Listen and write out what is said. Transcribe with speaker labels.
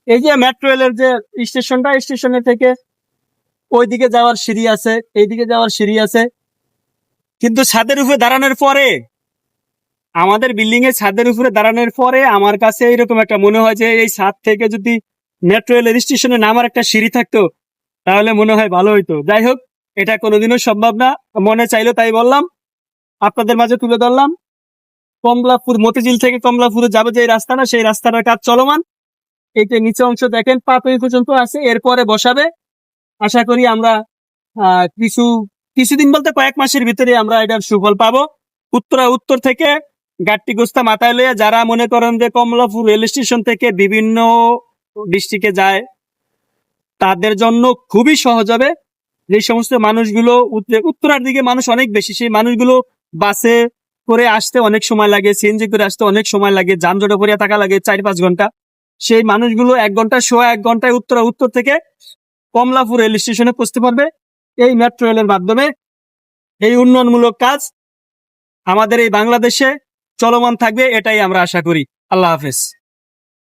Speaker 1: এই যে মেট্রো রেলের যে স্টেশনটা, স্টেশনের থেকে ওইদিকে যাওয়ার সিঁড়ি আছে, এইদিকে যাওয়ার সিঁড়ি আছে, কিন্তু ছাদের উপরে দাঁড়ানোর পরে, আমাদের বিল্ডিং এর ছাদের উপরে দাঁড়ানোর পরে আমার কাছে এরকম একটা মনে হয় যে এই ছাদ থেকে যদি মেট্রো রেল স্টেশনে নামার একটা সিঁড়ি থাকতো তাহলে মনে হয় ভালো হইতো। যাই হোক, এটা কোনোদিনও সম্ভব না, মনে চাইলো তাই বললাম, আপনাদের মাঝে তুলে ধরলাম। কমলাপুর, মতিঝিল থেকে কমলাপুরে যাবে যে রাস্তাটা, সেই রাস্তাটার কাজ চলমান। এই যে নিচে অংশ দেখেন পাতুই পর্যন্ত আছে, এরপরে বসাবে। আশা করি আমরা কিছু কিছুদিন বলতে কয়েক মাসের ভিতরে আমরা এটার সুফল পাবো। উত্তর থেকে গাট্টি গোস্তা মাথায় লইয়া যারা মনে করেন যে কমলাপুর রেল স্টেশন থেকে বিভিন্ন ডিস্ট্রিক্টে যায়, তাদের জন্য খুবই সহজ হবে। যে সমস্ত মানুষগুলো উত্তরার দিকে মানুষ অনেক বেশি, সেই মানুষগুলো বাসে করে আসতে অনেক সময় লাগে, সিএনজি করে আসতে অনেক সময় লাগে, যানজটে পড়িয়া থাকা লাগে 4-5 ঘন্টা। সেই মানুষগুলো 1 ঘন্টা সোয়া 1 ঘন্টায় উত্তর থেকে কমলাপুর রেল স্টেশনে পৌঁছতে পারবে এই মেট্রো রেলের মাধ্যমে। এই উন্নয়নমূলক কাজ আমাদের এই বাংলাদেশে চলমান থাকবে, এটাই আমরা আশা করি। আল্লাহ হাফেজ।